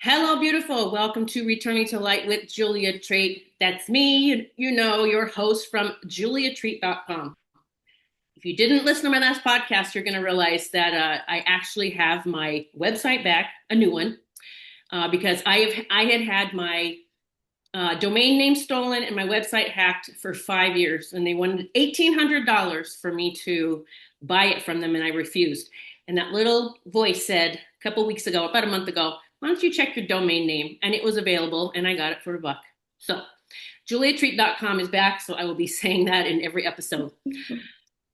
Hello, beautiful. Welcome to Returning to Light with Julia Treat. That's me, your host from juliatreat.com. If you didn't listen to my last podcast, you're going to realize that I actually have my website back, a new one, because I had my domain name stolen and my website hacked for 5 years, and they wanted $1,800 for me to buy it from them, and I refused. And that little voice said a couple weeks ago, about a month ago, why don't you check your domain name? And it was available, and I got it for $1. So juliatreat.com is back, so I will be saying that in every episode.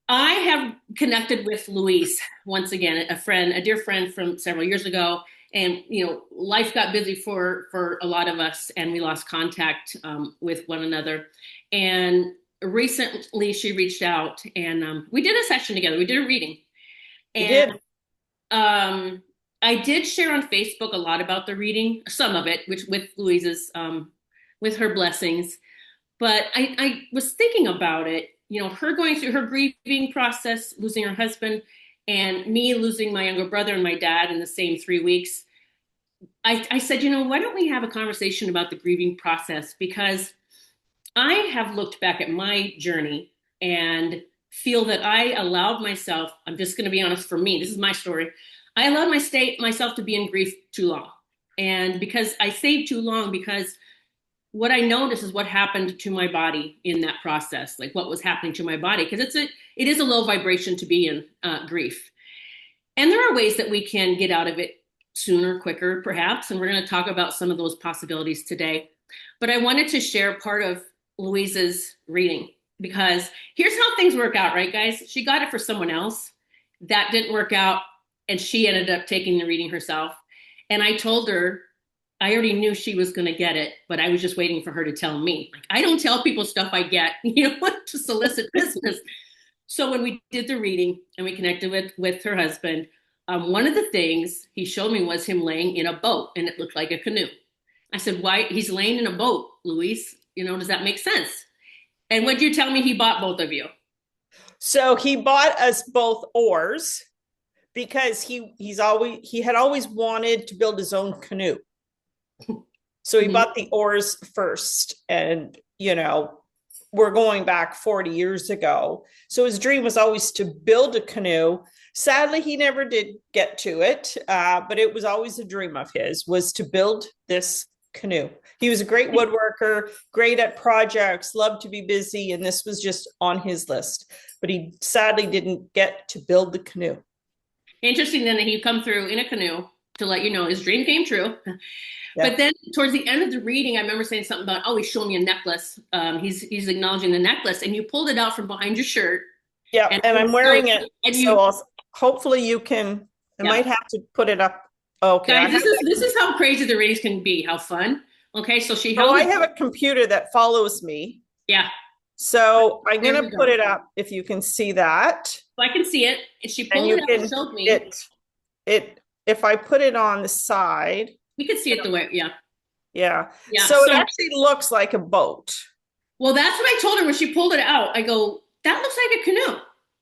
I have connected with Louise once again, a dear friend from several years ago. And, life got busy for a lot of us, and we lost contact with one another. And recently she reached out, and we did a session together. We did a reading. You And did. I did share on Facebook a lot about the reading, some of it, which with Louise's, with her blessings. But I was thinking about it, her going through her grieving process, losing her husband, and me losing my younger brother and my dad in the same 3 weeks. I said, why don't we have a conversation about the grieving process? Because I have looked back at my journey and feel that I allowed myself, I'm just going to be honest, for me, this is my story. I allowed myself to be in grief too long. And because I say too long, because what I noticed is what happened to my body in that process, like what was happening to my body, because it is a low vibration to be in grief. And there are ways that we can get out of it sooner, quicker, perhaps. And we're going to talk about some of those possibilities today. But I wanted to share part of Louise's reading, because here's how things work out, right, guys? She got it for someone else. That didn't work out, and she ended up taking the reading herself. And I told her, I already knew she was going to get it, but I was just waiting for her to tell me. Like, I don't tell people stuff I get, to solicit business. So when we did the reading and we connected with her husband, one of the things he showed me was him laying in a boat, and it looked like a canoe. I said, why? He's laying in a boat, Louise. Does that make sense? And would you tell me he bought both of you? So he bought us both oars because he had always wanted to build his own canoe. So he Mm-hmm. bought the oars first, and we're going back 40 years ago. So his dream was always to build a canoe. Sadly, he never did get to it, but it was always a dream of his, was to build this canoe. He was a great woodworker, great at projects, loved to be busy, and this was just on his list. But he sadly didn't get to build the canoe. Interesting then that he come through in a canoe to let you know his dream came true. But Yeah. then towards the end of the reading, I remember saying something about, oh, he's showing me a necklace. He's acknowledging the necklace, and you pulled it out from behind your shirt. Yeah, And and I'm so, wearing it, and so you, hopefully you can. I yeah, might have to put it up. Okay, I guys, have this is how crazy the readings can be. How fun. Okay, so she Oh, held I it. have a computer that follows me. Yeah, So I'm there going we to put go. it up if you can see that. So I can see it. And she And pulled it you out and can, showed me. it, if I put it on the side, We could see it the way, yeah, yeah. yeah. So it So, actually looks like a boat. well, that's what I told her when she pulled it out. I go, that looks like a canoe.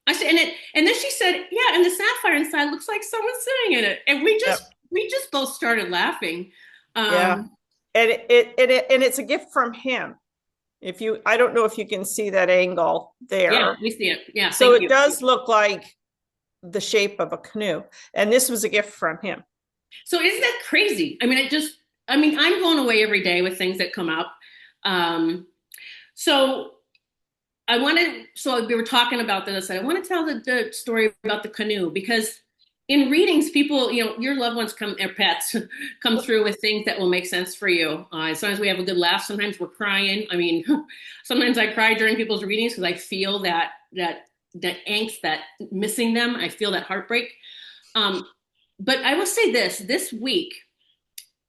I said, and then she said, yeah, and the sapphire inside looks like someone's sitting in it. And Yep. we just both started laughing. Yeah. Um, And it's a gift from him. I don't know if you can see that angle yeah, there. we see it. Yeah, So thank it you. does look like the shape of a canoe. And this was a gift from him. So isn't that crazy? I'm blown away every day with things that come up. Um, so so we were talking about this. I want to tell the story about the canoe, because in readings, people, your loved ones come, their pets come through with things that will make sense for you. Sometimes we have a good laugh. Sometimes we're crying. I mean, sometimes I cry during people's readings because I feel that angst, that missing them. I feel that heartbreak. Um, but I will say this week,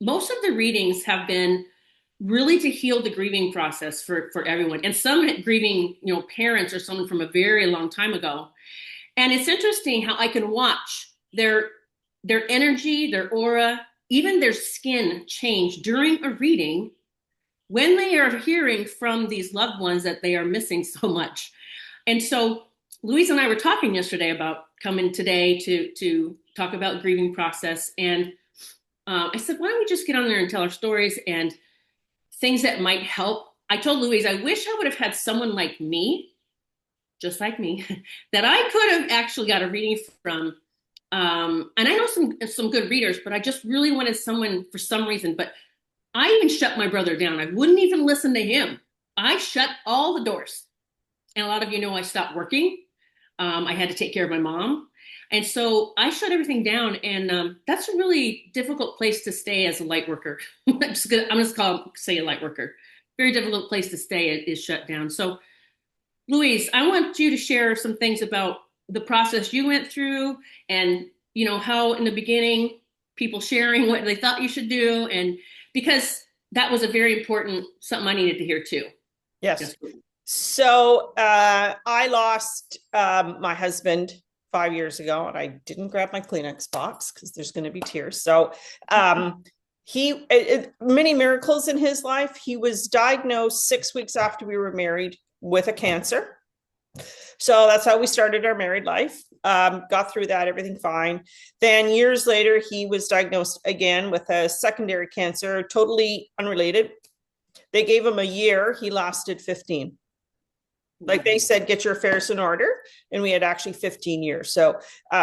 most of the readings have been really to heal the grieving process for everyone. And some grieving, parents or someone from a very long time ago. And it's interesting how I can watch their energy, their aura, even their skin change during a reading when they are hearing from these loved ones that they are missing so much. And so Louise and I were talking yesterday about coming today to talk about grieving process. And I said, why don't we just get on there and tell our stories and things that might help. I told Louise, I wish I would have had someone like me, just like me, that I could have actually got a reading from. And I know some good readers, but I just really wanted someone for some reason. But I even shut my brother down. I wouldn't even listen to him. I shut all the doors. And a lot of you know I stopped working. I had to take care of my mom. And so I shut everything down. And that's a really difficult place to stay as a light worker. I'm just call say a light worker. Very difficult place to stay is shut down. So, Louise, I want you to share some things about the process you went through and, how in the beginning people sharing what they thought you should do. And because that was a very important something I needed to hear too. Yes. Yes. So I lost my husband 5 years ago, and I didn't grab my Kleenex box because there's going to be tears. So many miracles in his life. He was diagnosed 6 weeks after we were married with a cancer. So that's how we started our married life. Got through that, everything fine. Then years later, he was diagnosed again with a secondary cancer, totally unrelated. They gave him a year. He lasted 15. Like they said, get your affairs in order. And we had actually 15 years. So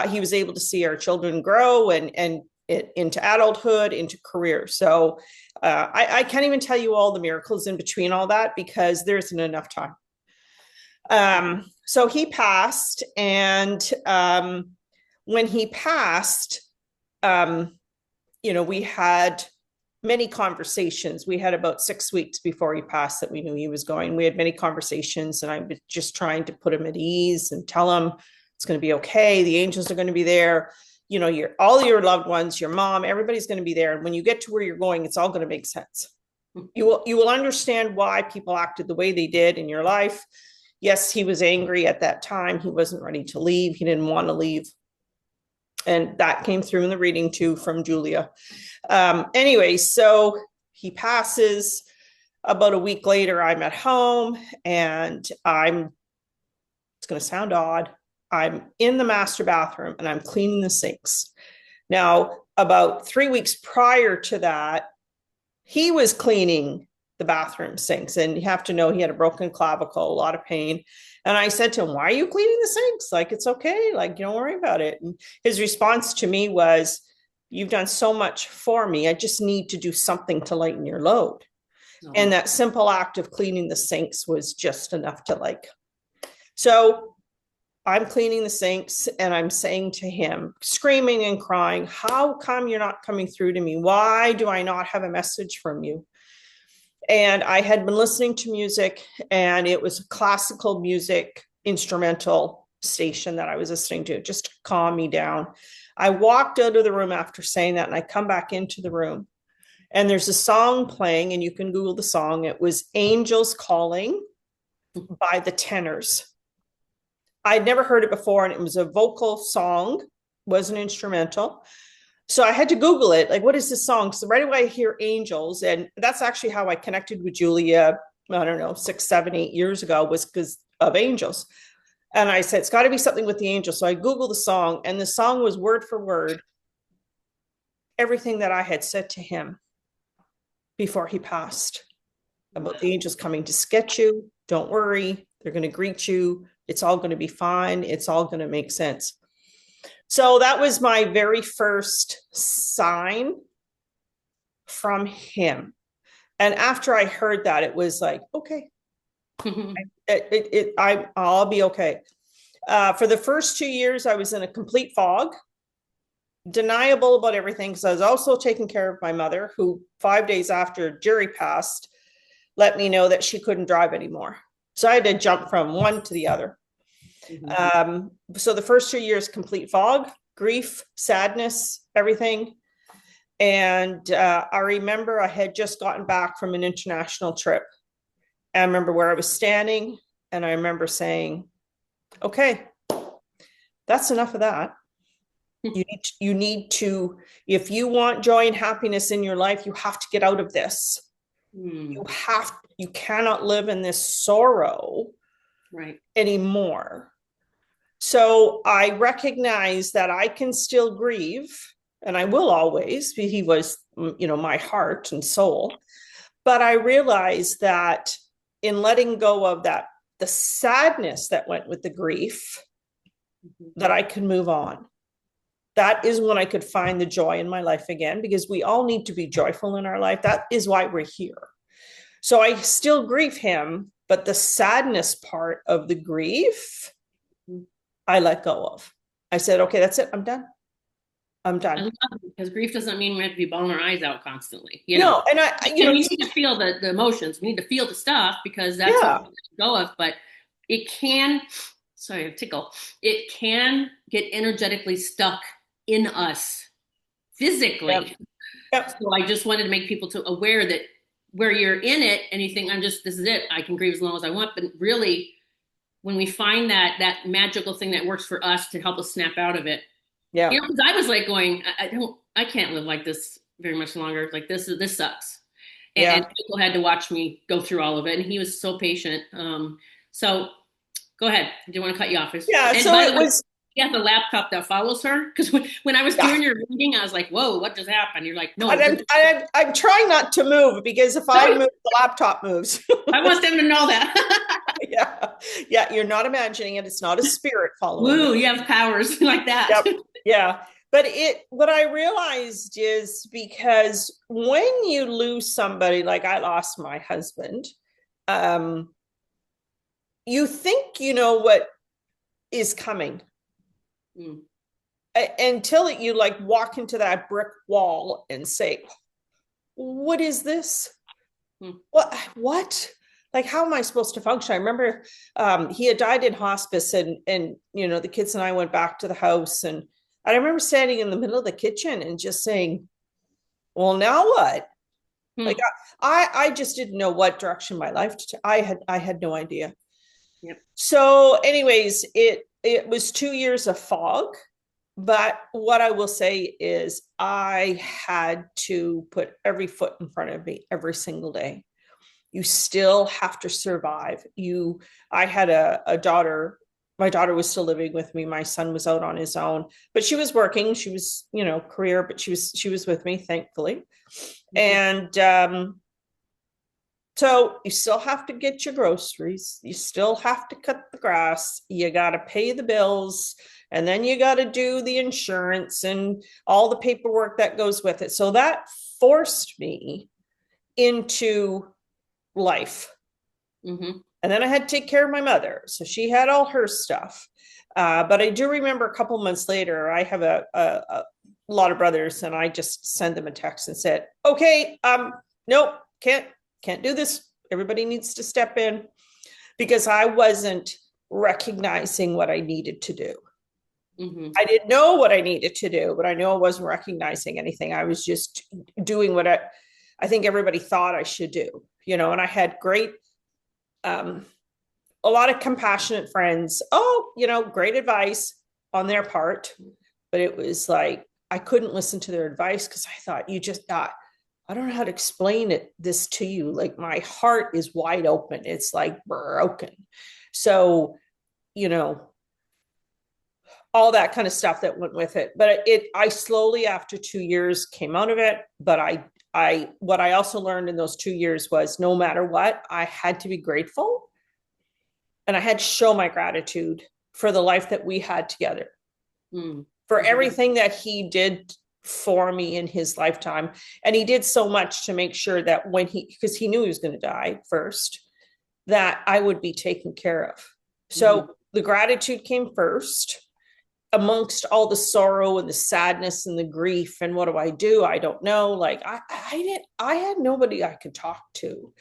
he was able to see our children grow and into adulthood, into career. So I can't even tell you all the miracles in between all that because there isn't enough time. So he passed. And when he passed, we had many conversations. We had about 6 weeks before he passed that we knew he was going. We had many conversations, and I was just trying to put him at ease and tell him it's going to be okay. The angels are going to be there. All your loved ones, your mom, everybody's going to be there. And when you get to where you're going, it's all going to make sense. You will understand why people acted the way they did in your life. Yes, he was angry at that time. He wasn't ready to leave. He didn't want to leave. And that came through in the reading too from Julia. Anyway, so he passes. About a week later, I'm at home and it's going to sound odd. I'm in the master bathroom and I'm cleaning the sinks. Now, about 3 weeks prior to that, he was cleaning the bathroom sinks. And you have to know he had a broken clavicle, a lot of pain. And I said to him, why are you cleaning the sinks? Like, it's okay. Like, don't worry about it. And his response to me was, you've done so much for me. I just need to do something to lighten your load. Oh. And that simple act of cleaning the sinks was just enough to so I'm cleaning the sinks and I'm saying to him, screaming and crying, how come you're not coming through to me? Why do I not have a message from you? And I had been listening to music, and it was a classical music instrumental station that I was listening to just to calm me down. I walked out of the room after saying that, and I come back into the room, and there's a song playing, and you can Google the song. It was Angels Calling by the Tenors. I'd never heard it before, and it was a vocal song, was an instrumental. So I had to Google it. Like, what is this song? So right away I hear angels. And that's actually how I connected with Julia, I don't know, 6, 7, 8 years ago, was because of angels. And I said, it's got to be something with the angels. So I Googled the song, and the song was word for word everything that I had said to him before he passed about the angels coming to sketch you. Don't worry. They're going to greet you. It's all going to be fine. It's all going to make sense. So that was my very first sign from him. And after I heard that, it was like, okay, I'll be okay. For the first 2 years, I was in a complete fog, deniable about everything, because I was also taking care of my mother, who 5 days after Jerry passed, let me know that she couldn't drive anymore. So I had to jump from one to the other. So the first 2 years, complete fog, grief, sadness, everything. And I remember I had just gotten back from an international trip. I remember where I was standing, and I remember saying, okay, that's enough of that. You need to, if you want joy and happiness in your life, you have to get out of this. You cannot live in this sorrow anymore. So I recognize that I can still grieve and I will always be. He was, my heart and soul. But I realized that in letting go of that, the sadness that went with the grief, Mhm. that I could move on. That is when I could find the joy in my life again, because we all need to be joyful in our life. That is why we're here. So I still grieve him, but the sadness part of the grief, Mhm. I let go of. I said, okay, that's it. I'm done. I'm I done. love it because grief doesn't mean we have to be bawling our eyes out constantly, you know. No, and And we need to feel the emotions. We need to feel the stuff because that's what we yeah, let go of. But it can, sorry, tickle. It can get energetically stuck in us yeah, physically. yeah, So I just wanted to make people to aware that where you're in it and you think this is it. I can grieve as long as I want. But really, when we find that magical thing that works for us to help us snap out of it, yeah, because I was like going, I can't live like this very much longer. Like this sucks. And yeah. people had to watch me go through all of it, and he was so patient. So go ahead. I didn't want to cut you off. Yeah. And So by it the way, was, you have the laptop that follows her because when I was yeah. doing your reading, I was like, "Whoa, what just happened?" You're like, And "No, I'm trying not to move, because if I no, move, the laptop moves. I want them to know that." Yeah. Yeah. You're not imagining it. It's not a spirit following you. Woo, you have powers like that. Yep. Yeah. But what I realized is, because when you lose somebody, like I lost my husband, um, you think you know what is coming, Mm, until you like walk into that brick wall and say, what is this? mm, What? Like, how am I supposed to function? I remember he had died in hospice, and the kids and I went back to the house, and I remember standing in the middle of the kitchen and just saying, well, now what? Like, mm. I just didn't know what direction my life I had no idea. Yep. So anyways, it was 2 years of fog. But what I will say is, I had to put every foot in front of me every single day. You still have to survive. I had a daughter. My daughter was still living with me. My son was out on his own, but she was working. She was, career, but she was with me, thankfully. Mhm. And so you still have to get your groceries. You still have to cut the grass. You got to pay the bills. And then you got to do the insurance and all the paperwork that goes with it. So that forced me into life. Mhm. And then I had to take care of my mother. So she had all her stuff. But I do remember a couple months later, I have a lot of brothers, and I just sent them a text and said, okay, nope, can't do this. Everybody needs to step in, because I wasn't recognizing what I needed to do. Mhm. I didn't know what I needed to do, but I know I wasn't recognizing anything. I was just doing what I think everybody thought I should do, and I had um, a lot of compassionate friends. Oh, great advice on their part. But it was like, I couldn't listen to their advice, because I thought, you just thought, I don't know how to explain this to you. Like, my heart is wide open. It's like broken. So, you know, all that kind of stuff that went with it. But I slowly, after 2 years, came out of it. But what I also learned in those 2 years was, no matter what, I had to be grateful, and I had to show my gratitude for the life that we had together, Mm. for That's a good. everything that he did for me in his lifetime. And he did so much to make sure that because he knew he was going to die first, that I would be taken care of. Mhm. So the gratitude came first, amongst all the sorrow and the sadness and the grief. And what do? I don't know. Like, I had nobody I could talk to.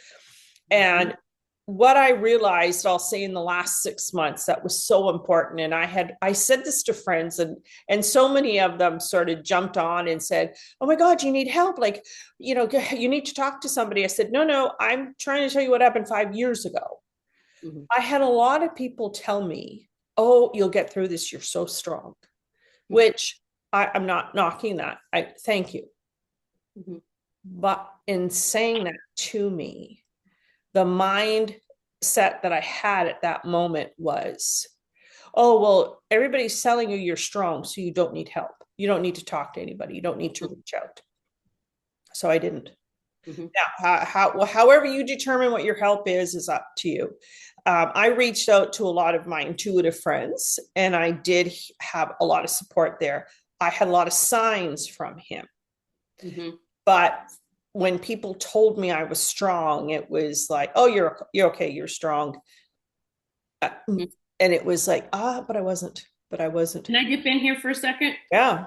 Mhm. And what I realized, I'll say, in the last 6 months, that was so important. And I said this to friends, and so many of them sort of jumped on and said, oh my God, you need help. Like, you need to talk to somebody. I said, no, I'm trying to tell you what happened 5 years ago. Mhm. I had a lot of people tell me, oh, you'll get through this. You're so strong, Mhm. which I'm not knocking that. I thank you. Mhm. But in saying that to me, the mindset that I had at that moment was, oh, well, everybody's telling you you're strong, so you don't need help. You don't need to talk to anybody. You don't need to reach out. So I didn't. Mhm. Now, well, however you determine what your help is up to you. I reached out to a lot of my intuitive friends, and I did have a lot of support there. I had a lot of signs from him, Mhm. but when people told me I was strong, it was like, "Oh, you're okay, you're strong," Mhm. and it was like, but I wasn't. But I wasn't. Can I dip in here for a second? Yeah.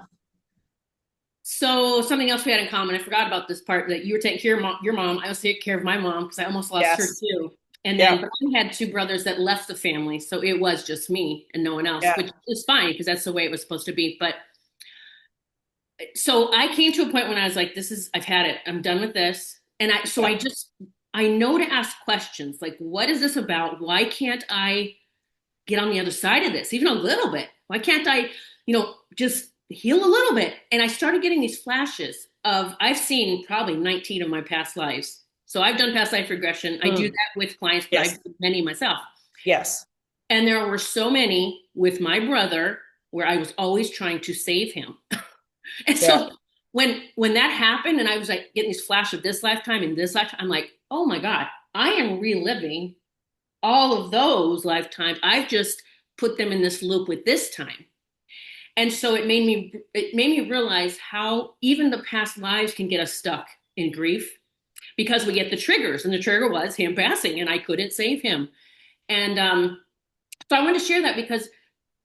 So something else we had in common, I forgot about this part, that you were taking care of your mom. I was taking care of my mom because I almost lost her Yes. too. And then, Yeah. but I had two brothers that left the family, so it was just me and no one else, Yeah. which is fine because that's the way it was supposed to be. But so I came to a point when I was like, I've had it. I'm done with this. And Yeah. I know to ask questions like, what is this about? Why can't I get on the other side of this, even a little bit? Why can't I, just heal a little bit? And I started getting these flashes of, I've seen probably 19 of my past lives. So I've done past life regression. I do Mm. that with clients, but I've Yes. done many myself. Yes. And there were so many with my brother where I was always trying to save him. And Yeah. so when that happened and I was like getting this flash of this lifetime and this lifetime, I'm like, oh my God, I am reliving all of those lifetimes. I've just put them in this loop with this time. And so it made me realize how even the past lives can get us stuck in grief because we get the triggers. And the trigger was him passing and I couldn't save him. And so I want to share that because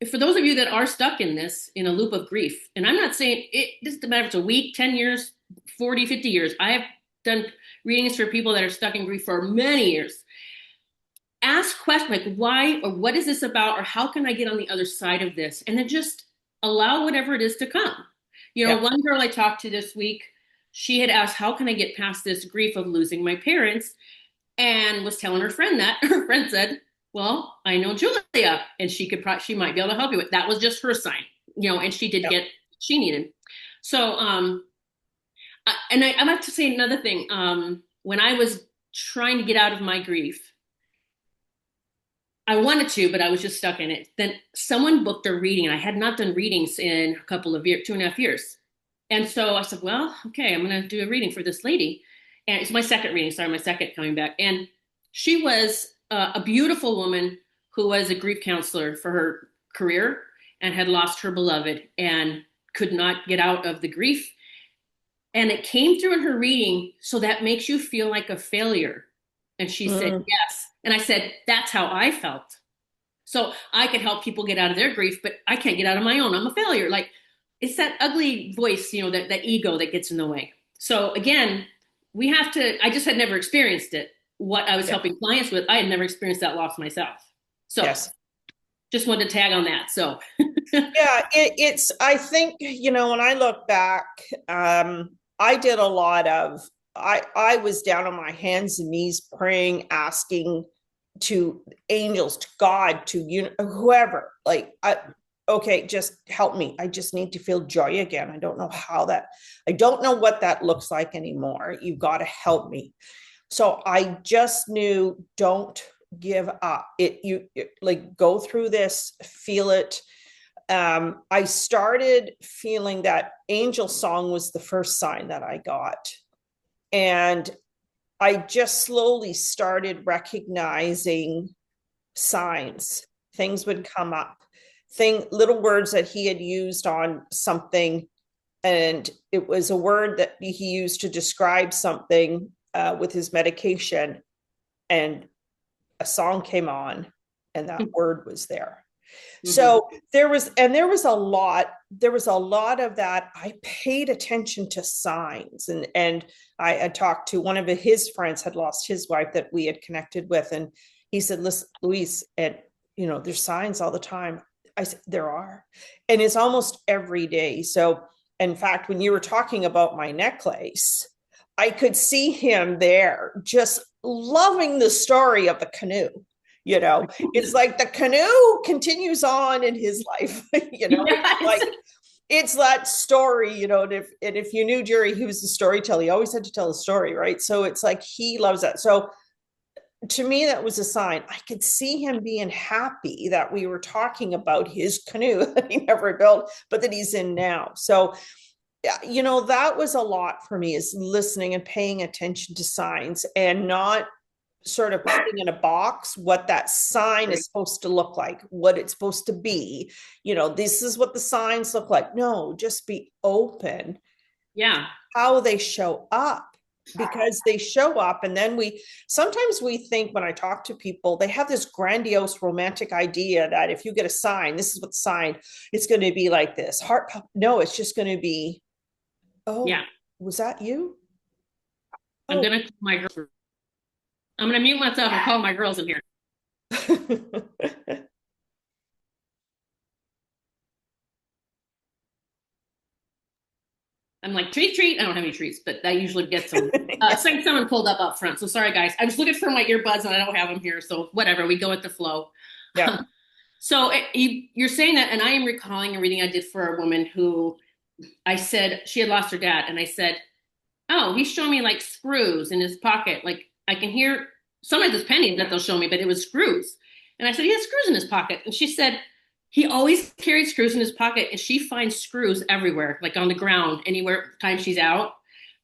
for those of you that are stuck in this, in a loop of grief, and I'm not saying it doesn't matter if it's a week, 10 years, 40, 50 years. I have done readings for people that are stuck in grief for many years. Ask questions like why or what is this about or how can I get on the other side of this? And then just allow whatever it is to come. Yeah. One girl I talked to this week, she had asked, how can I get past this grief of losing my parents? And was telling her friend that her friend said, well, I know Julia and she might be able to help you with that. Was just her sign, and she did Yeah. get what she needed. So I have to say another thing. When I was trying to get out of my grief, I wanted to, but I was just stuck in it. Then someone booked a reading, and I had not done readings in a couple of years, 2.5 years. And so I said, well, okay, I'm going to do a reading for this lady. And it's my second reading, sorry, my second coming back. And she was a beautiful woman who was a grief counselor for her career and had lost her beloved and could not get out of the grief. And it came through in her reading. So that makes you feel like a failure. And she said, Mm. yes. And I said, that's how I felt. So I could help people get out of their grief, but I can't get out of my own. I'm a failure. Like it's that ugly voice, that ego that gets in the way. So again, I just had never experienced it. What I was Yeah. helping clients with, I had never experienced that loss myself. So Yes. just wanted to tag on that. So Yeah. I think, when I look back, I did a lot of, I was down on my hands and knees praying, asking to angels, to God, to whoever, like, okay, just help me. I just need to feel joy again. I don't know what that looks like anymore. You've got to help me. So I just knew, don't give up. Like, go through this, feel it. I started feeling that angel song was the first sign that I got. And I just slowly started recognizing signs. Things would come up, little words that he had used on something. And it was a word that he used to describe something with his medication. And a song came on, and that word was there. mhm. So there was a lot of that. I paid attention to signs, and I talked to one of his friends had lost his wife that we had connected with, and he said, listen, Louise, and there's signs all the time. I said, there are, and it's almost every day. So in fact, when you were talking about my necklace, I could see him there just loving the story of the canoe. It's like the canoe continues on in his life. Yes. Like it's that story, and if you knew Jerry, he was the storyteller. He always had to tell a story, right? So it's like he loves that. So to me, that was a sign. I could see him being happy that we were talking about his canoe that he never built, but that he's in now. So, yeah, that was a lot for me, is listening and paying attention to signs and not sort of putting in a box what that sign is supposed to look like, what it's supposed to be. This is what the signs look like. No, just be open. Yeah. How they show up, because they show up, and then sometimes we think, when I talk to people, they have this grandiose romantic idea that if you get a sign, this is what the sign, it's going to be like this heart. No, it's just going to be, oh, Yeah. was that you? I'm Oh. gonna call my girl. I'm gonna mute myself and call my girls in here. I'm like, treat, treat. I don't have any treats, but that usually gets them. It's like someone pulled up front. So sorry, guys. I was looking for my earbuds and I don't have them here. So whatever, we go with the flow. Yeah. So you're saying that, and I am recalling a reading I did for a woman who I said she had lost her dad, and I said, "Oh, he's showing me like screws in his pocket. Like I can hear sometimes it's pennies that they'll show me, but it was screws." And I said, "He has screws in his pocket," and she said, "He always carried screws in his pocket, and she finds screws everywhere, like on the ground, anywhere time she's out.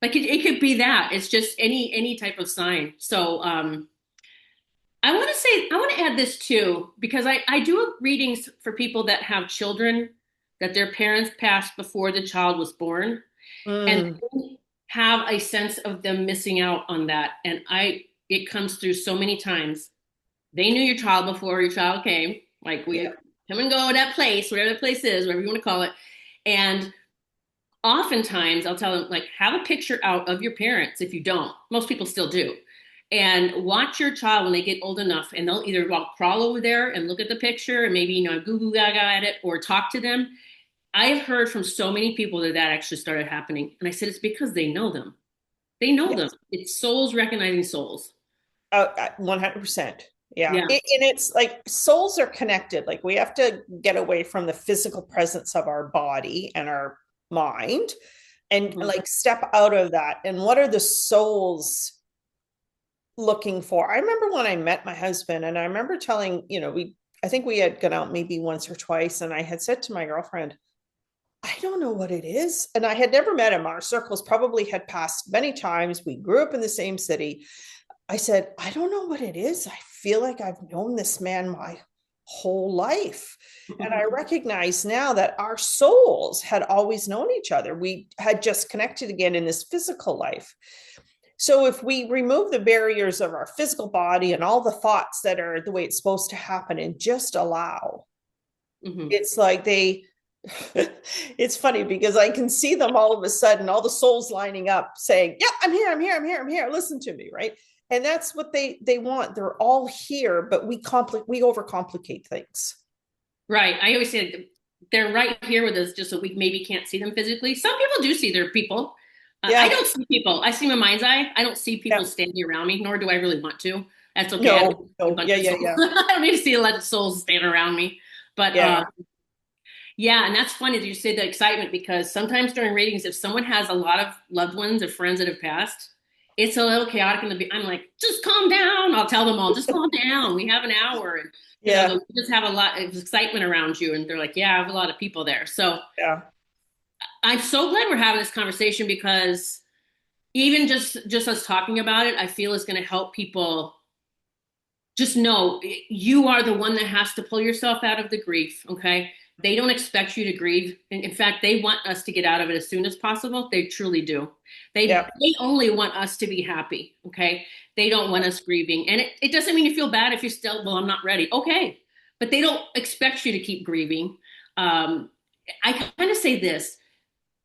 Like it could be that. It's just any type of sign." So I want to add this too, because I do readings for people that have children that their parents passed before the child was born, and Mm, have a sense of them missing out on that. And it comes through so many times. They knew your child before your child came. Like we yeah. come and go to that place, whatever the place is, whatever you want to call it. And oftentimes I'll tell them, like, have a picture out of your parents if you don't. Most people still do. And watch your child when they get old enough, and they'll either crawl over there and look at the picture and maybe, goo goo gaga at it, or talk to them. I've heard from so many people that actually started happening. And I said, it's because they know them. They know them. Yes. It's souls recognizing souls. 100%. Yeah. Yeah. And it's like souls are connected. Like, we have to get away from the physical presence of our body and our mind, and Mhm. like step out of that. And what are the souls looking for? I remember when I met my husband, and I remember telling, I think we had gone out maybe once or twice, and I had said to my girlfriend, I don't know what it is. And I had never met him. Our circles probably had passed many times. We grew up in the same city. I said, I don't know what it is. I feel like I've known this man my whole life. And I recognize now that our souls had always known each other. We had just connected again in this physical life. So if we remove the barriers of our physical body and all the thoughts that are the way it's supposed to happen, and just allow, Mhm. it's like it's funny because I can see them all of a sudden, all the souls lining up saying, yeah, I'm here, I'm here, I'm here, I'm here, listen to me, right? And that's what they want. They're all here, but we overcomplicate things. Right. I always say they're right here with us, just so we maybe can't see them physically. Some people do see their people. I Yeah. don't see people. I see my mind's eye. I don't see people Yeah. standing around me, nor do I really want to. That's okay. I don't No, see a no. bunch Yeah, of yeah, souls. yeah. I don't need to see a lot of souls standing around me. But Yeah. yeah, and that's funny that you say the excitement, because sometimes during readings, if someone has a lot of loved ones or friends that have passed, it's a little chaotic in the. I'm like, just calm down. I'll tell them all, just calm down. We have an hour, and Yeah. they'll just have a lot of excitement around you, and they're like, yeah, I have a lot of people there. So Yeah. I'm so glad we're having this conversation, because even just us talking about it, I feel is going to help people just know you are the one that has to pull yourself out of the grief. Okay. They don't expect you to grieve. In fact, they want us to get out of it as soon as possible. They truly do. Yeah. They only want us to be happy. Okay. They don't want us grieving. And it doesn't mean you feel bad if you're still, well, I'm not ready. Okay. But they don't expect you to keep grieving. I kind of say this,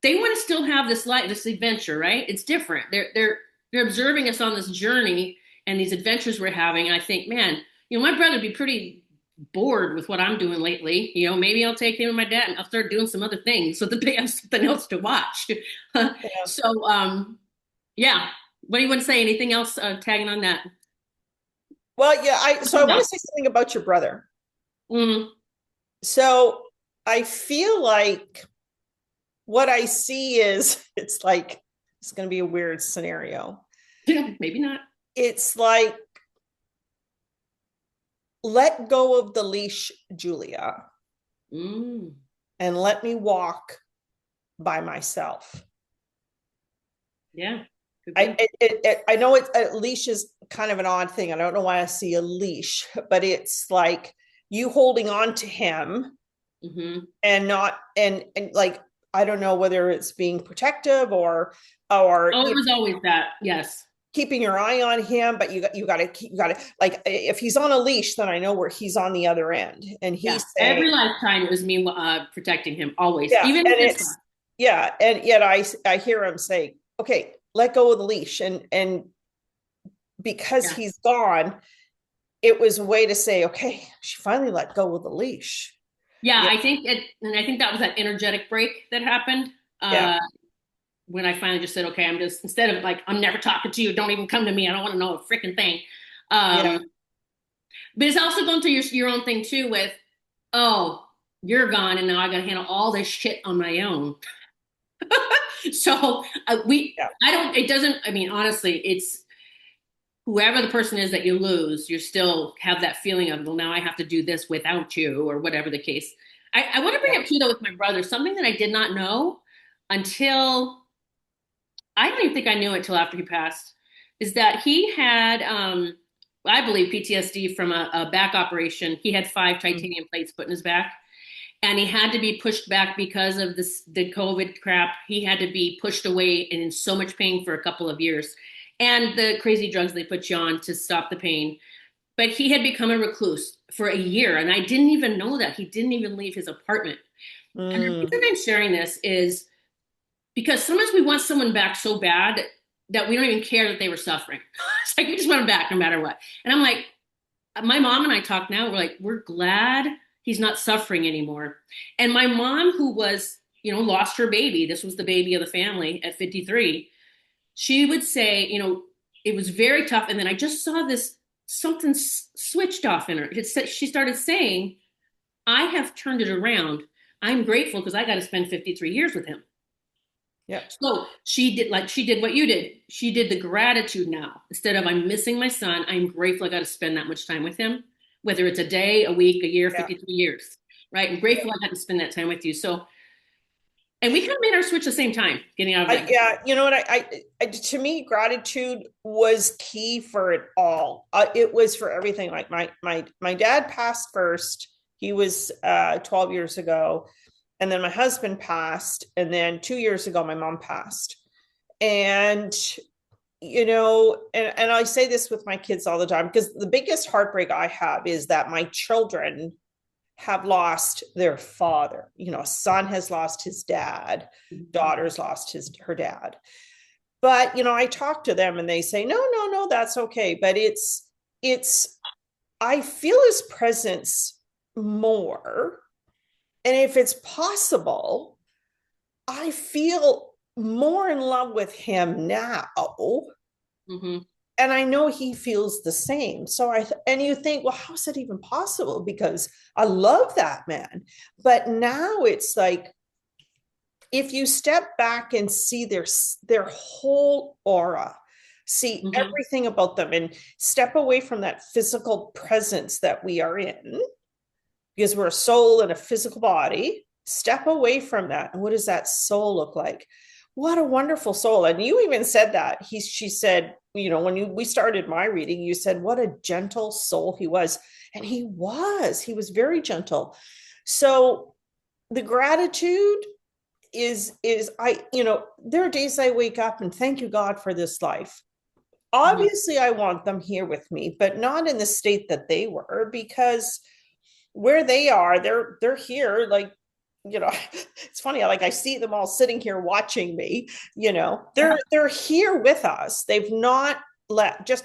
they want to still have this life, this adventure, right? It's different. They're observing us on this journey and these adventures we're having. And I think, man, my brother would be pretty bored with what I'm doing lately. Maybe I'll take him and my dad and I'll start doing some other things so that they have something else to watch. Yeah. So, yeah. What do you want to say? Anything else tagging on that? Well, yeah, so I want No. to say something about your brother. Mm, So I feel like what I see is, it's going to be a weird scenario. maybe not. It's like let go of the leash, Julia, Mm, and let me walk by myself. yeah, could I be. I know it's a leash is kind of an odd thing. I don't know why I see a leash, but it's like you holding on to him Hmm. and not and like I don't know whether it's being protective or Oh, it was always that. Yes. keeping your eye on him, but you got to like if he's on a leash, then I know where he's on the other end, and Yeah. he's saying, Every lifetime it was me protecting him always, yeah, even and if it's fun. it's yeah, and yet I hear him say, okay, let go of the leash, and because Yeah. he's gone, it was a way to say, okay, she finally let go of the leash. Yeah, Yeah, and I think that was that energetic break that happened. yeah, Uh, when I finally just said, okay, I'm just, instead of like, I'm never talking to you, don't even come to me, I don't want to know a freaking thing. yeah, Um, but it's also going through your own thing too with, oh, you're gone and now I got to handle all this shit on my own. So yeah, I don't, it doesn't, I mean, honestly, it's whoever the person is that you lose, you still have that feeling of, well, now I have to do this without you or whatever the case. I want to bring yeah. up too, though, with my brother, something that I did not know until I don't even think I knew it until after he passed, is that he had, I believe, PTSD from a back operation. He had five Mm. titanium plates put in his back, and he had to be pushed back because of the COVID crap. He had to be pushed away and in so much pain for a couple of years, and the crazy drugs they put you on to stop the pain. But he had become a recluse for a year, and I didn't even know that. He didn't even leave his apartment. And the Mm. reason I'm sharing this is because sometimes we want someone back so bad that we don't even care that they were suffering. It's like we just want them back no matter what. And I'm like, my mom and I talk now, we're like, we're glad he's not suffering anymore. And my mom, who was, lost her baby, this was the baby of the family at 53, she would say, it was very tough. And then I just saw this something switched off in her. She started saying, I have turned it around. I'm grateful because I got to spend 53 years with him. Yeah, So she did what you did. She did the gratitude now. Instead of I'm missing my son, I'm grateful I got to spend that much time with him, whether it's a day, a week, a year, yeah. 53 years, right? I'm grateful I got to spend that time with you. So, and we kind of made our switch at the same time, getting out of that. Yeah, you know what? To me, gratitude was key for it all. It was for everything. Like my dad passed first. He was 12 years ago, and then my husband passed, and then 2 years ago, my mom passed. And and I say this with my kids all the time because the biggest heartbreak I have is that my children have lost their father. A son has lost his dad, Mhm. daughter's lost her dad. But I talk to them and they say, no, no, no, that's okay. But it's I feel his presence more. And if it's possible, I feel more in love with him now, Mhm. and I know he feels the same. So and you think, well, how is that even possible? Because I love that man. But now it's like, if you step back and see their whole aura, see Mhm. everything about them, and step away from that physical presence that we are in, because we're a soul in a physical body, step away from that. And what does that soul look like? What a wonderful soul. And you even said that. She said, we started my reading, you said, what a gentle soul he was. And he was very gentle. So the gratitude is there are days I wake up and thank you, God, for this life. Mhm. Obviously, I want them here with me, but not in the state that they were, because where they are, they're here, like, it's funny, like I see them all sitting here watching me. They're here with us. They've not let just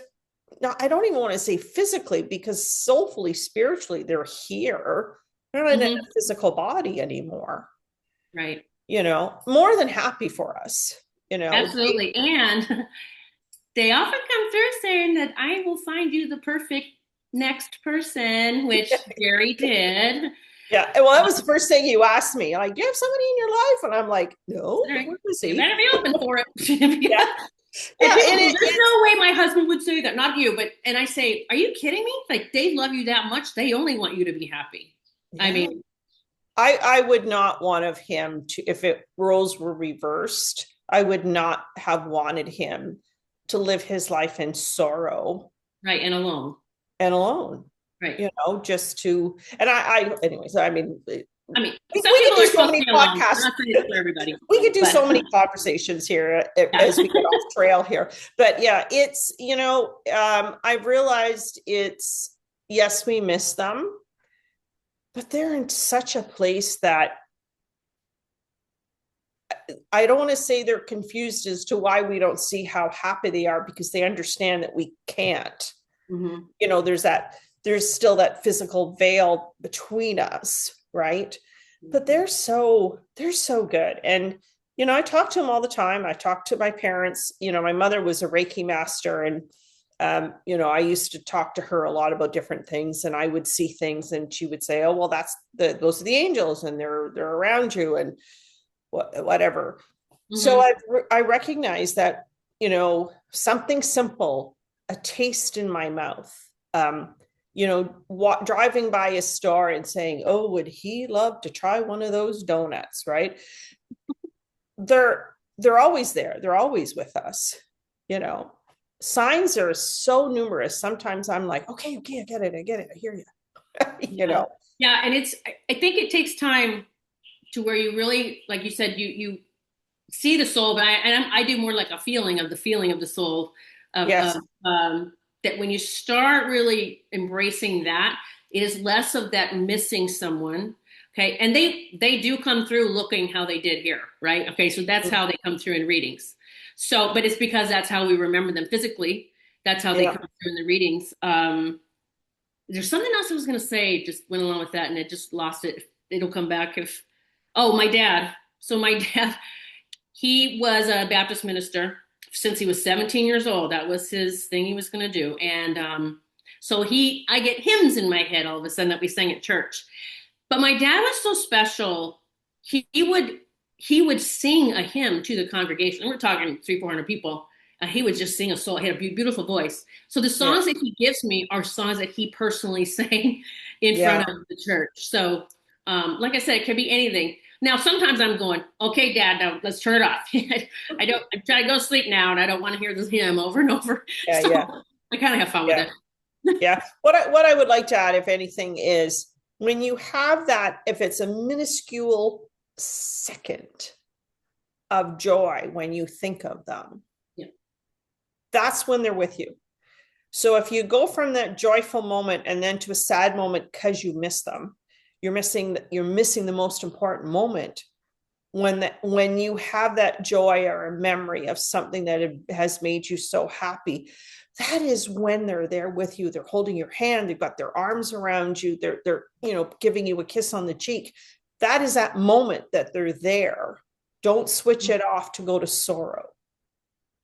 no, I don't even want to say physically, because soulfully, spiritually, they're here. They're not in a Mhm. physical body anymore. Right. More than happy for us. Absolutely. And they often come through saying that I will find you the perfect next person, which Jerry did. Yeah, well, that was the first thing you asked me, like, do you have somebody in your life? And I'm like, no, All but right. where was You he? better be open for it. Yeah. Yeah, There's no way my husband would say that. Not you, but and I say, are you kidding me? Like they love you that much. They only want you to be happy. I yeah. mean, I would not want of him to, if it roles were reversed, I would not have wanted him to live his life in sorrow right, and alone. and alone, Right. just to, and anyways, I mean, I mean, we some could people do are so supposed to many be alone. I'm podcasts. not saying it's for everybody, We could do but so many conversations here yeah. as we get off trail here. But yeah, it's, I've realized it's, yes, we miss them, but they're in such a place that I don't want to say they're confused as to why we don't see how happy they are, because they understand that we can't. Mm-hmm. There's still that physical veil between us, right? But they're so good. And I talk to them all the time. I talk to my parents. My mother was a Reiki master, and I used to talk to her a lot about different things, and I would see things, and she would say, "Oh, well, those are the angels, and they're around you," and whatever. So Mm-hmm. I recognize that, something simple, a taste in my mouth, driving by a store and saying, "Oh, would he love to try one of those donuts?" Right? They're always there. They're always with us. You know, Signs are so numerous. Sometimes I'm like, okay, I get it. I get it. I hear you. you Yeah. know, Yeah, and I think it takes time to where you really, like you said, you see the soul, but I do more like a feeling of the soul of yes, that when you start really embracing that, it is less of that missing someone. Okay. And they do come through looking how they did here, right? Okay. So that's how they come through in readings. So, but it's because that's how we remember them physically. That's how they yeah. come through in the readings. There's something else I was going to say, just went along with that and it just lost it. It'll come back if, oh, my dad. So my dad, he was a Baptist minister since he was 17 years old. That was his thing he was going to do. And so I get hymns in my head all of a sudden that we sang at church. But my dad was so special. He would sing a hymn to the congregation. We're talking 300-400 people. He would just sing a soul. He had a beautiful voice. So the Yeah. songs that he gives me are songs that he personally sang in Yeah. front of the church. So, like I said, it could be anything. Now, sometimes I'm going, okay, Dad, now let's turn it off. I'm trying to go to sleep now, and I don't want to hear this hymn over and over. Yeah. So Yeah. I kind of have fun with Yeah. it. Yeah. What I would like to add, if anything, is when you have that, if it's a minuscule second of joy when you think of them, Yeah. that's when they're with you. So if you go from that joyful moment and then to a sad moment because you miss them, you're missing the most important moment. When you have that joy or a memory of something that has made you so happy, that is when they're there with you. They're holding your hand, they've got their arms around you, they're giving you a kiss on the cheek. That is that moment that they're there. Don't switch it off to go to sorrow.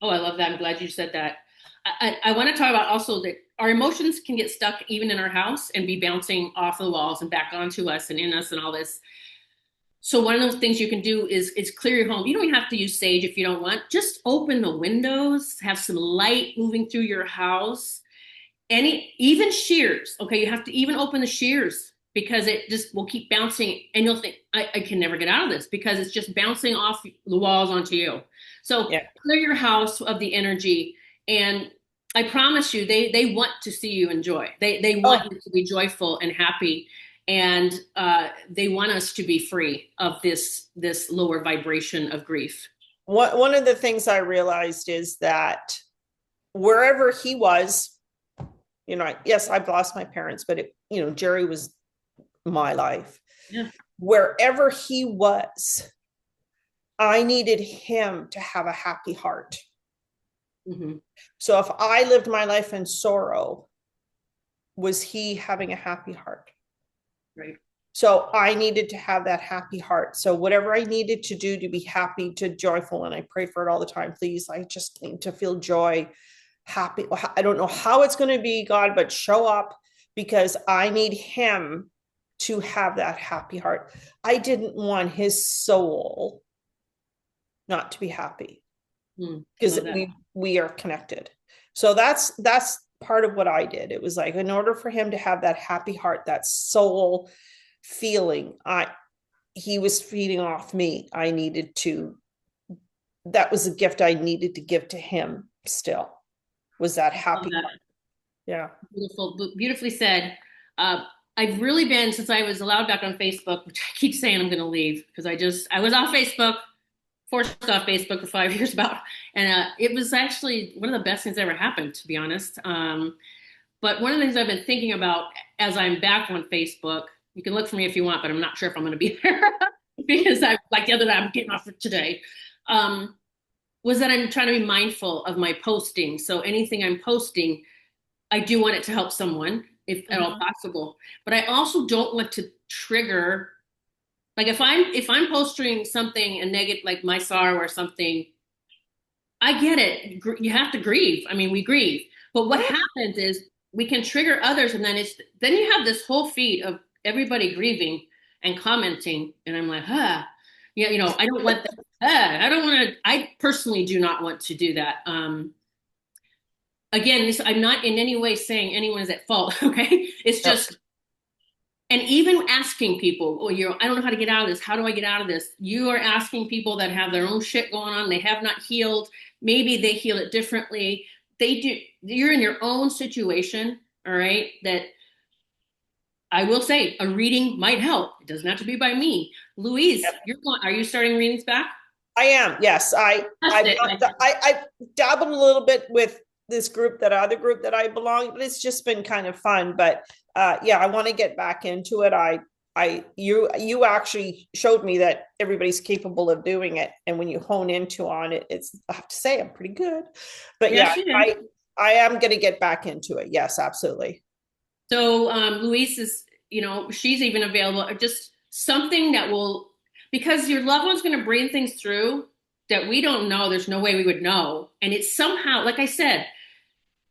Oh, I love that. I'm glad you said that. I want to talk about also that our emotions can get stuck even in our house and be bouncing off the walls and back onto us and in us and all this. So one of those things you can do is clear your home. You don't even have to use sage if you don't want. Just open the windows, have some light moving through your house. Even shears. Okay, you have to even open the shears because it just will keep bouncing, and you'll think I can never get out of this because it's just bouncing off the walls onto you. So Yeah. clear your house of the energy, and I promise you, they want to see you enjoy. They want Oh, you to be joyful and happy, and they want us to be free of this lower vibration of grief. one of the things I realized is that wherever he was, yes, I've lost my parents, but Jerry was my life. Yeah. Wherever he was, I needed him to have a happy heart. Mm-hmm. So if I lived my life in sorrow, was he having a happy heart? Right. So I needed to have that happy heart. So whatever I needed to do to be happy, to joyful, and I pray for it all the time, please, I just need to feel joy, happy. I don't know how it's going to be, God, but show up, because I need him to have that happy heart. I didn't want his soul not to be happy. because Love that. we are connected. So that's part of what I did. It was like, in order for him to have that happy heart, that soul feeling, I he was feeding off me. I needed to, that was a gift I needed to give to him still, was that Love happy that. heart. Yeah. Beautiful, beautifully said. Uh, I've really been since I was allowed back on Facebook, which I keep saying I'm going to leave because I was off Facebook, forced off Facebook for 5 years about, and it was actually one of the best things that ever happened, to be honest. But one of the things I've been thinking about as I'm back on Facebook, you can look for me if you want, but I'm not sure if I'm going to be there because I like the other day I'm getting off for today. Um, was that I'm trying to be mindful of my posting. So anything I'm posting, I do want it to help someone if at all Mhm. possible. But I also don't want to trigger like if I'm posting something a negative like my sorrow or something, I get it. You have to grieve. I mean, we grieve. But what happens is we can trigger others and then you have this whole feed of everybody grieving and commenting and I'm like, huh. Yeah, I don't want that. I don't want to I personally do not want to do that. Again, I'm not in any way saying anyone is at fault, okay? It's Yep. just, and even asking people, oh, I don't know how to get out of this. How do I get out of this? You are asking people that have their own shit going on. They have not healed. Maybe they heal it differently. They do. You're in your own situation, all right? That I will say a reading might help. It doesn't have to be by me. Louise, Yep. are you starting readings back? I am. Yes. Test it. I dabbled a little bit with this group, that other group that I belong, but it's just been kind of fun. But yeah, I want to get back into it. You actually showed me that everybody's capable of doing it, and when you hone into on it, it's, I have to say I'm pretty good. But yeah, Yes, you did. I am going to get back into it. Yes, absolutely. So Luis is, she's even available. Just something that will, because your loved one's going to bring things through that we don't know. There's no way we would know, and it's somehow, like I said,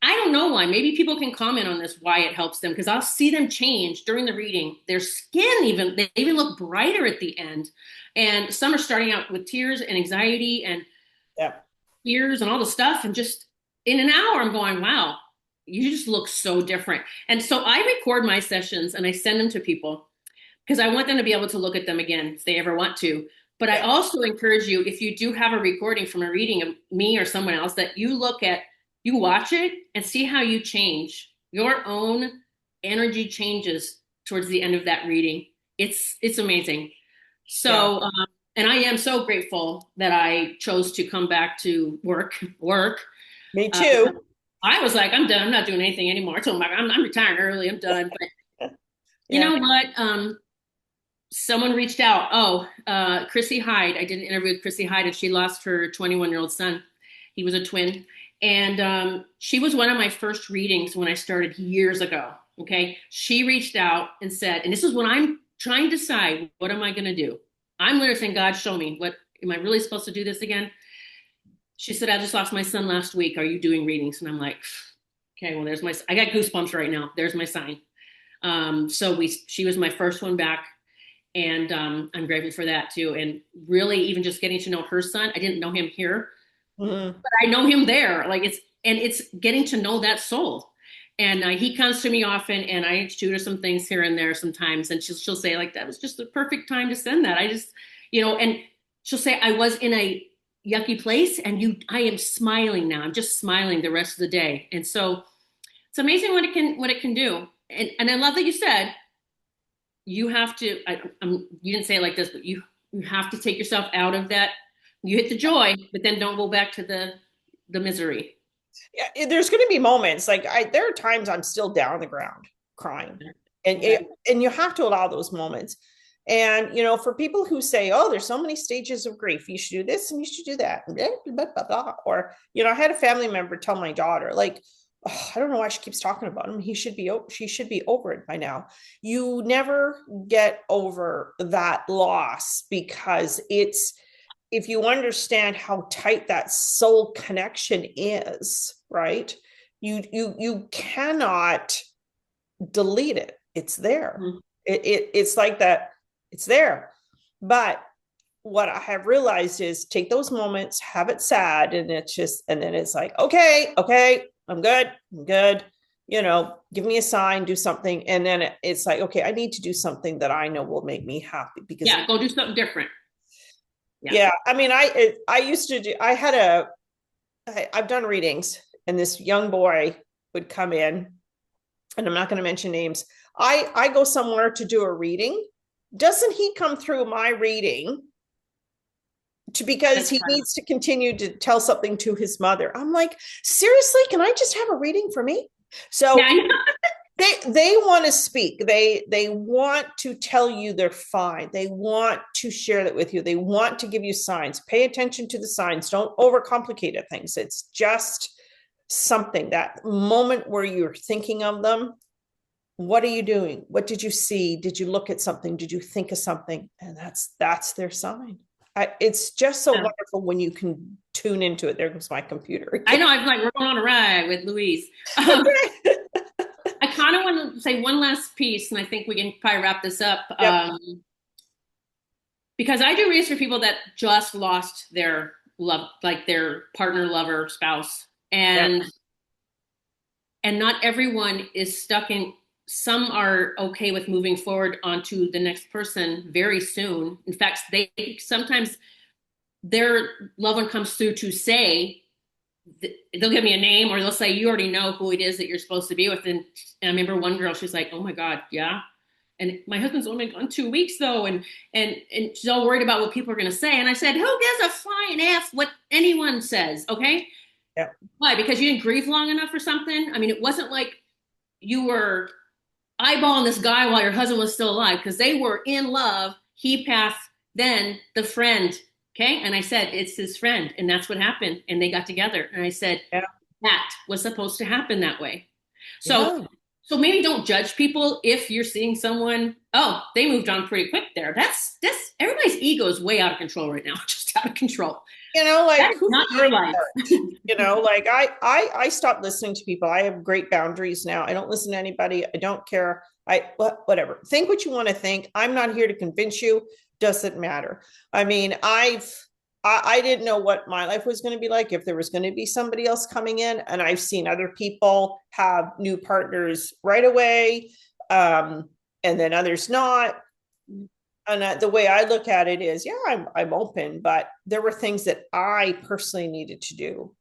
I don't know why. Maybe people can comment on this why it helps them because I'll see them change during the reading. Their skin they even look brighter at the end, and some are starting out with tears and anxiety and Yeah. fears and all the stuff, and just in an hour, I'm going, wow, you just look so different. And so I record my sessions and I send them to people because I want them to be able to look at them again if they ever want to. But I Yeah. also encourage you, if you do have a recording from a reading of me or someone else, that you watch it and see how you change. Your own energy changes towards the end of that reading. It's amazing. Yeah. So, and I am so grateful that I chose to come back to work. Me Because too. I was like, I'm done. I'm not doing anything anymore. I told them I'm retiring early. I'm done. But you Yeah. know what? Someone reached out. Oh, Chrissy Hyde. I did an interview with Chrissy Hyde, and she lost her 21-year-old son. He was a twin, and she was one of my first readings when I started years ago. Okay, she reached out and said, and this is when I'm trying to decide what am I going to do. I'm literally saying, God, show me what am I really supposed to do this again? She said, I just lost my son last week. Are you doing readings? And I'm like, okay, well, I got goosebumps right now. There's my sign. She was my first one back and I'm grateful for that too. And really, even just getting to know her son, I didn't know him here, Mhm. but I know him there. It's getting to know that soul. And he comes to me often, and I shoot her some things here and there sometimes, and she'll say like, "That was just the perfect time to send that." I just, and she'll say, "I was in a yucky place, and I am smiling now. I'm just smiling the rest of the day." And so it's amazing what it can do. And I love that you said you have to you didn't say it like this, but you have to take yourself out of that. You hit the joy, but then don't go back to the misery. Yeah, there's going to be moments like there are times I'm still down on the ground crying, and Okay. and you have to allow those moments. And for people who say, "Oh, there's so many stages of grief. You should do this and you should do that," blah, blah, blah, blah. Or I had a family member tell my daughter, like, oh, I don't know why she keeps talking about him. She should be over it by now. You never get over that loss because it's if you understand how tight that soul connection is, right? You cannot delete it. It's there. Mhm. It's like that. It's there. But what I have realized is take those moments, have it sad, and it's just, and then it's like, okay, okay, I'm good, I'm good. Give me a sign, do something, and then it's like, okay, I need to do something that I know will make me happy because, Yeah, go do something different. Yeah. yeah, I mean, I used to do. I've done readings, and this young boy would come in, and I'm not going to mention names. I go somewhere to do a reading. Doesn't he come through my reading because That's he needs to continue to tell something to his mother? I'm like, seriously, can I just have a reading for me? yeah, So I know. they want to speak. They want to tell you they're fine. They want to share that with you. They want to give you signs. Pay attention to the signs. Don't overcomplicate things. It's just something, that moment where you're thinking of them. What are you doing? What did you see? Did you look at something? Did you think of something? And that's their sign. It's just so Yeah. wonderful when you can tune into it. There goes my computer I again. know. I'm like, we're going on a ride with Louise. I kind of want to say one last piece, and I think we can probably wrap this up. Yep. Because I do research for people that just lost their love, like their partner, lover, spouse, Yep. and not everyone is stuck in. Some are okay with moving forward onto the next person very soon. In fact, they sometimes their loved one comes through to say they'll give me a name or they'll say you already know who it is that you're supposed to be with. And I remember one girl, she's like, "Oh my God, yeah." And my husband's only gone 2 weeks though, and she's all worried about what people are going to say. And I said, "Who gives a flying f what anyone says?" Okay, Yep. why? Because you didn't grieve long enough for something. I mean, it wasn't like you were eyeballing this guy while your husband was still alive because they were in love. He passed, then the friend. Okay. And I said, it's his friend. And that's what happened. And they got together. And I said, Yeah. that was supposed to happen that way. So, Yeah. so maybe don't judge people if you're seeing someone, oh, they moved on pretty quick there. That's everybody's ego is way out of control right now, just out of control. That Like is who not your life. like I stopped listening to people. I have great boundaries now. I don't listen to anybody. I don't care. Whatever. Think what you want to think. I'm not here to convince you. Doesn't matter. I mean, I didn't know what my life was going to be like, if there was going to be somebody else coming in, and I've seen other people have new partners right away, and then others not. And the way I look at it is, yeah, I'm open, but there were things that I personally needed to do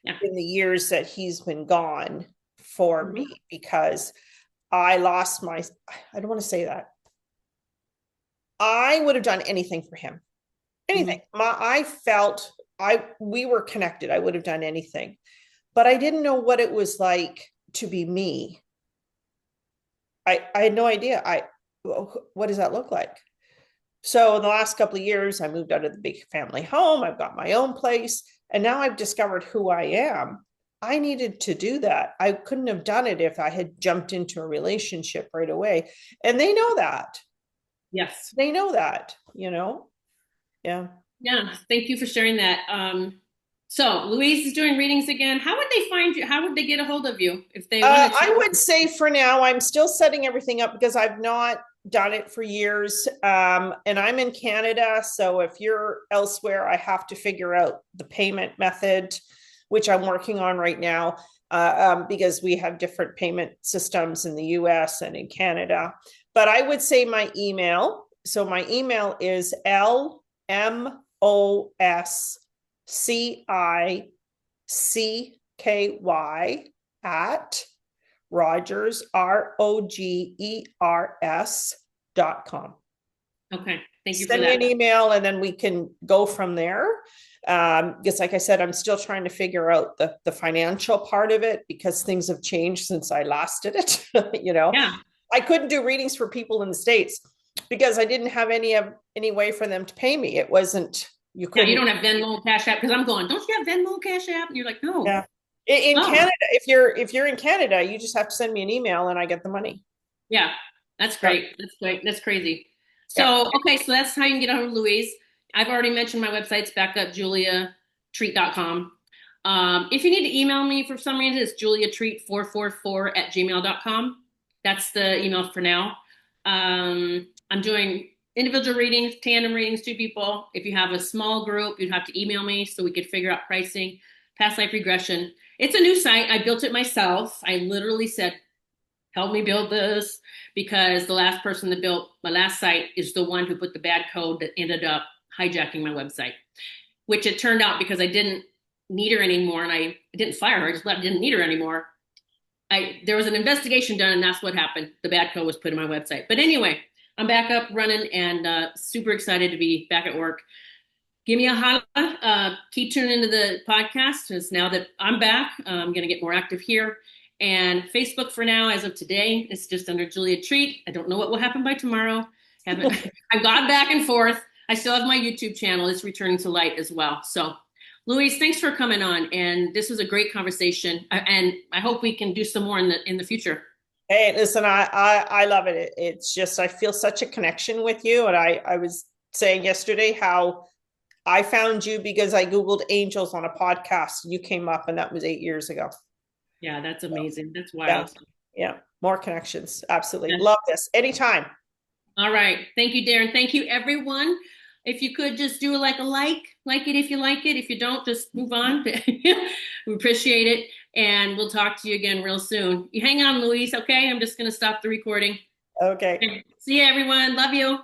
Yeah. in the years that he's been gone for Mhm. me, because I lost my, I don't want to say that. I would have done anything for him. Anything. Mhm. I felt we were connected. I would have done anything. But I didn't know what it was like to be me. I had no idea. What does that look like? So in the last couple of years, I moved out of the big family home. I've got my own place. And now I've discovered who I am. I needed to do that. I couldn't have done it if I had jumped into a relationship right away. And they know that. Yes. They know that. Yeah. Yeah, thank you for sharing that. So Louise is doing readings again. How would they find you? How would they get a hold of you if they wanted I to? would say for now, I'm still setting everything up because I've not done it for years. And I'm in Canada. So if you're elsewhere, I have to figure out the payment method, which I'm working on right now, because we have different payment systems in the US and in Canada. But I would say my email. So my email is LMOSCICKY at Rogers, ROGERS.com. Okay, thank you for Send me that. an email and then we can go from there. Because like I said, I'm still trying to figure out the financial part of it because things have changed since I last did it. Yeah, I couldn't do readings for people in the States because I didn't have any way for them to pay me. It wasn't, you yeah. You couldn't. don't have Venmo, Cash App because I'm going. Don't you have Venmo, Cash App? And you're like, no. Yeah. In Oh, Canada, if you're in Canada, you just have to send me an email and I get the money. yeah. That's Yep. great. That's great. That's crazy. Yep. So okay, so that's how you can get a hold of Louise. I've already mentioned my website's backupjuliatreat.com. If you need to email me for some reason, it's juliatreat444 at gmail.com. That's the email for now. I'm doing individual readings, tandem readings, two people. If you have a small group, you'd have to email me so we could figure out pricing, past life regression. It's a new site. I built it myself. I literally said, help me build this because the last person that built my last site is the one who put the bad code that ended up hijacking my website, which it turned out because I didn't need her anymore and I didn't fire her. I just didn't need her anymore. There was an investigation done and that's what happened. The bad code was put in my website. But anyway, I'm back up running and super excited to be back at work. Give me a holla. Keep tuning into the podcast because now that I'm back, I'm going to get more active here. And Facebook for now, as of today, it's just under Julia Treat. I don't know what will happen by tomorrow. I've gone back and forth. I still have my YouTube channel. It's returning to light as well. So, Louise, thanks for coming on. And this was a great conversation. And I hope we can do some more in the future. Hey, listen, I love it. It's just I feel such a connection with you. And I was saying yesterday how I found you because I Googled angels on a podcast. You came up, and that was 8 years ago. Yeah, that's amazing. That's Yeah. wild. Yeah. More connections. Absolutely. Yeah. Love this. Anytime. All right. Thank you, Darren. Thank you, everyone. If you could just do like it if you like it. If you don't, just move on. We appreciate it. And we'll talk to you again real soon. You hang on, Louise, okay? I'm just going to stop the recording. Okay. Okay. See you, everyone. Love you.